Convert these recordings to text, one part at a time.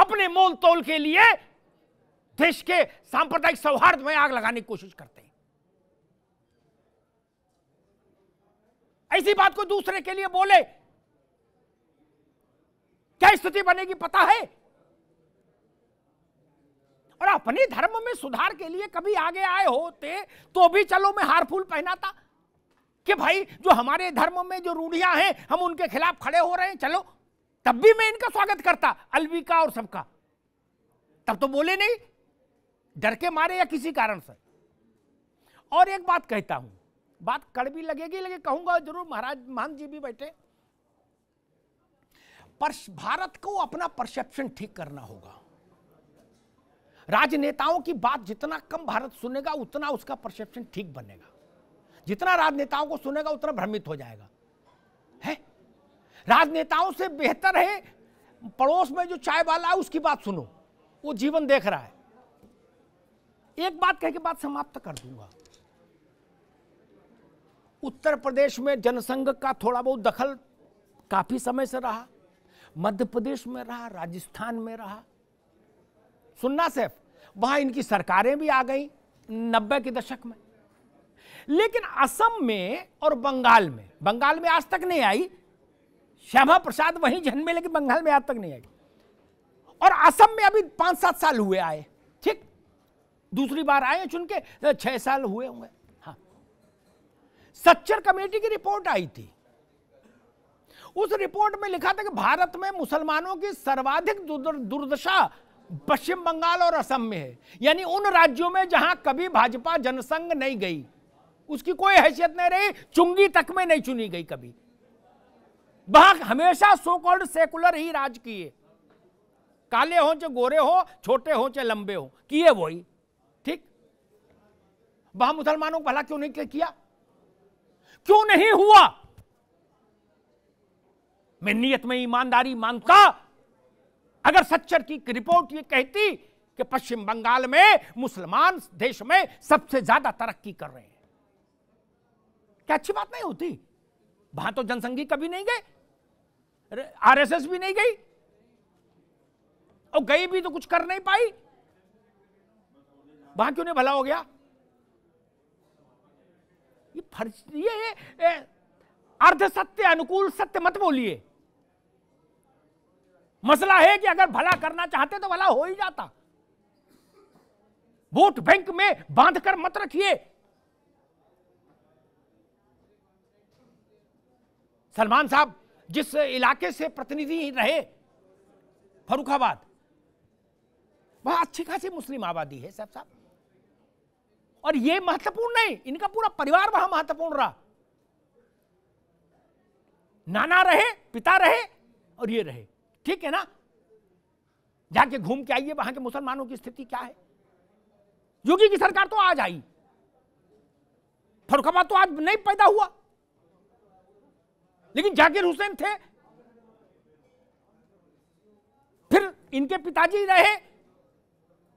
अपने मोल तोल के लिए देश के सांप्रदायिक सौहार्द में आग लगाने की कोशिश करते हैं। ऐसी बात को दूसरे के लिए बोले, क्या स्थिति बनेगी पता है? और अपने धर्म में सुधार के लिए कभी आगे आए होते तो भी चलो मैं हार फूल पहनाता कि भाई जो हमारे धर्म में जो रूढ़ियां हैं हम उनके खिलाफ खड़े हो रहे हैं, चलो, तब भी मैं इनका स्वागत करता, अलवी का और सबका। तब तो बोले नहीं, डर के मारे या किसी कारण से। और एक बात कहता हूं, बात कड़वी लगेगी लेकिन कहूंगा जरूर, महाराज महंत जी भी बैठे। पर भारत को अपना परसेप्शन ठीक करना होगा। राजनेताओं की बात जितना कम भारत सुनेगा उतना उसका परसेप्शन ठीक बनेगा। जितना राजनेताओं को सुनेगा उतना भ्रमित हो जाएगा। है राजनेताओं से बेहतर है पड़ोस में जो चाय वाला है उसकी बात सुनो, वो जीवन देख रहा है। एक बात कह के बात समाप्त कर दूंगा। उत्तर प्रदेश में जनसंघ का थोड़ा बहुत दखल काफी समय से रहा, मध्य प्रदेश में रहा, राजस्थान में रहा। सुनना सिर्फ, वहां इनकी सरकारें भी आ गई 90 के दशक में। लेकिन असम में और बंगाल में आज तक नहीं आई। श्यामा प्रसाद वहीं जन्मे लेकिन बंगाल में आज तक नहीं आई। और असम में अभी 5-7 साल हुए आए, ठीक, दूसरी बार आए चुन के 6 साल हुए होंगे। हाँ, सच्चर कमेटी की रिपोर्ट आई थी। उस रिपोर्ट में लिखा था कि भारत में मुसलमानों की सर्वाधिक दुर्दशा पश्चिम बंगाल और असम में है। यानी उन राज्यों में जहां कभी भाजपा जनसंघ नहीं गई, उसकी कोई हैसियत नहीं रही, चुंगी तक में नहीं चुनी गई कभी। वहां हमेशा सो कॉल्ड सेकुलर ही राज किए, काले हो चाहे गोरे हो, छोटे हो चाहे लंबे हो, किए वही, ठीक। वहां मुसलमानों को भला क्यों नहीं किया, क्यों नहीं हुआ? मैं नियत में ईमानदारी मानता। अगर सच्चर की रिपोर्ट ये कहती कि पश्चिम बंगाल में मुसलमान देश में सबसे ज्यादा तरक्की कर रहे हैं, क्या अच्छी बात नहीं होती? वहां तो जनसंघी कभी नहीं गए, आरएसएस भी नहीं गई, और गई भी तो कुछ कर नहीं पाई। वहां क्यों नहीं भला हो गया? ये फर्ज, ये अर्ध सत्य अनुकूल सत्य मत बोलिए। मसला है कि अगर भला करना चाहते तो भला हो ही जाता। वोट बैंक में बांधकर मत रखिए। सलमान साहब जिस इलाके से प्रतिनिधि रहे, फर्रुखाबाद, वहां अच्छी खासी मुस्लिम आबादी है साहब। और ये महत्वपूर्ण नहीं, इनका पूरा परिवार वहां महत्वपूर्ण रहा। नाना रहे, पिता रहे और ये रहे, ठीक है ना? जाके घूम के आइए वहां के मुसलमानों की स्थिति क्या है। योगी की सरकार तो आज आई, फर्रुखाबाद तो आज नहीं पैदा हुआ, लेकिन जाकिर हुसैन थे, फिर इनके पिताजी रहे,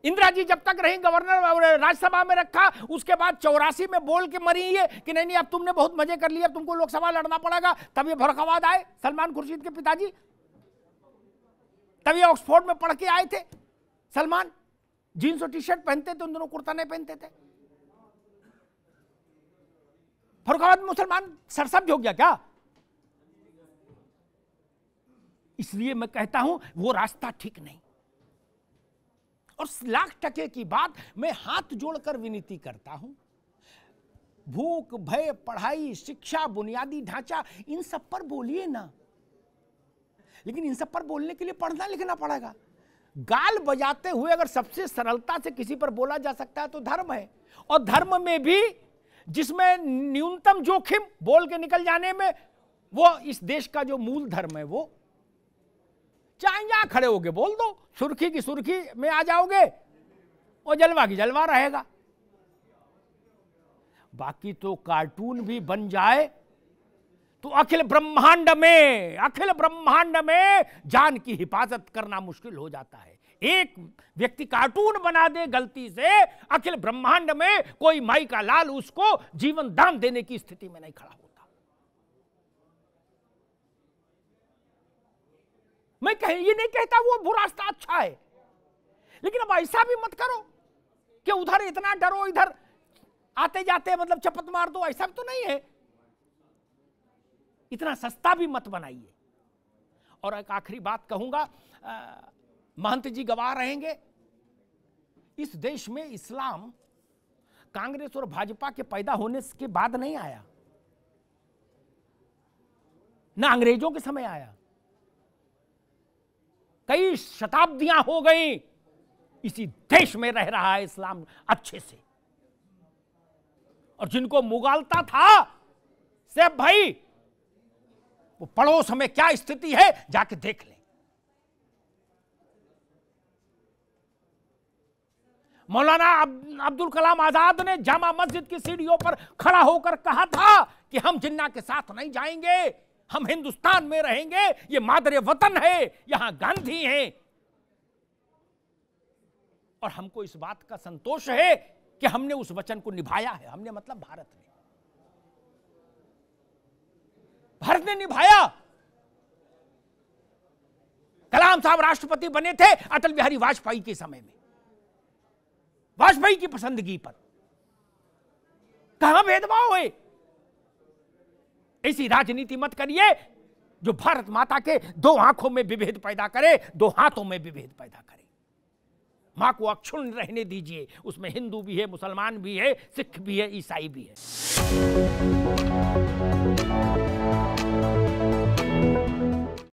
इंदिरा जी जब तक रही गवर्नर, राज्यसभा में रखा, उसके बाद 84 में बोल के मरी है कि नहीं नहीं अब तुमने बहुत मजे कर लिए, अब तुमको लोकसभा लड़ना पड़ेगा। तब ये फर्रुखाबाद आए सलमान खुर्शीद के पिताजी, तब ये ऑक्सफोर्ड में पढ़ के आए थे। सलमान जीन्स और टी शर्ट पहनते थे, उन दोनों कुर्ता नहीं पहनते थे। फर्रुखाबाद में मुसलमान सरसब्ज हो गया क्या? इसलिए मैं कहता हूं वो रास्ता ठीक नहीं। और लाख टके की बात मैं हाथ जोड़कर विनती करता हूं, भूख, भय, पढ़ाई, शिक्षा, बुनियादी ढांचा, इन सब पर बोलिए ना, लेकिन इन सब पर बोलने के लिए पढ़ना लिखना पड़ेगा। गाल बजाते हुए अगर सबसे सरलता से किसी पर बोला जा सकता है तो धर्म है। और धर्म में भी जिसमें न्यूनतम जोखिम बोल के निकल जाने में, वो इस देश का जो मूल धर्म है, वो चाहे यहां खड़े होगे बोल दो, सुर्खी की सुर्खी में आ जाओगे और जलवा की जलवा रहेगा। बाकी तो कार्टून भी बन जाए तो अखिल ब्रह्मांड में जान की हिफाजत करना मुश्किल हो जाता है। एक व्यक्ति कार्टून बना दे गलती से, अखिल ब्रह्मांड में कोई माई का लाल उसको जीवन दान देने की स्थिति में नहीं खड़ा होता। मैं ये नहीं कहता वो रास्ता अच्छा हुआ है। लेकिन अब ऐसा भी मत करो कि उधर इतना डरो, इधर आते जाते मतलब चपत मार दो, ऐसा भी तो नहीं है। इतना सस्ता भी मत बनाइए। और एक आखिरी बात कहूंगा, महंत जी गवाह रहेंगे, इस देश में इस्लाम कांग्रेस और भाजपा के पैदा होने के बाद नहीं आया, ना अंग्रेजों के समय आया। कई शताब्दियां हो गई इसी देश में रह रहा है इस्लाम अच्छे से। और जिनको मुगालता था से भाई, वो पड़ोस में क्या स्थिति है जाके देख लें। मौलाना अब्दुल कलाम आजाद ने जामा मस्जिद की सीढ़ियों पर खड़ा होकर कहा था कि हम जिन्ना के साथ नहीं जाएंगे, हम हिंदुस्तान में रहेंगे, ये मादरे वतन है, यहां गांधी हैं। और हमको इस बात का संतोष है कि हमने उस वचन को निभाया है। हमने मतलब भारत ने निभाया। कलाम साहब राष्ट्रपति बने थे अटल बिहारी वाजपेयी के समय में, वाजपेयी की पसंदगी पर। कहां भेदभाव है? ऐसी राजनीति मत करिए जो भारत माता के दो आंखों में विभेद पैदा करे, दो हाथों में विभेद पैदा करे। मां को अक्षुण्ण रहने दीजिए, उसमें हिंदू भी है, मुसलमान भी है, सिख भी है, ईसाई भी है।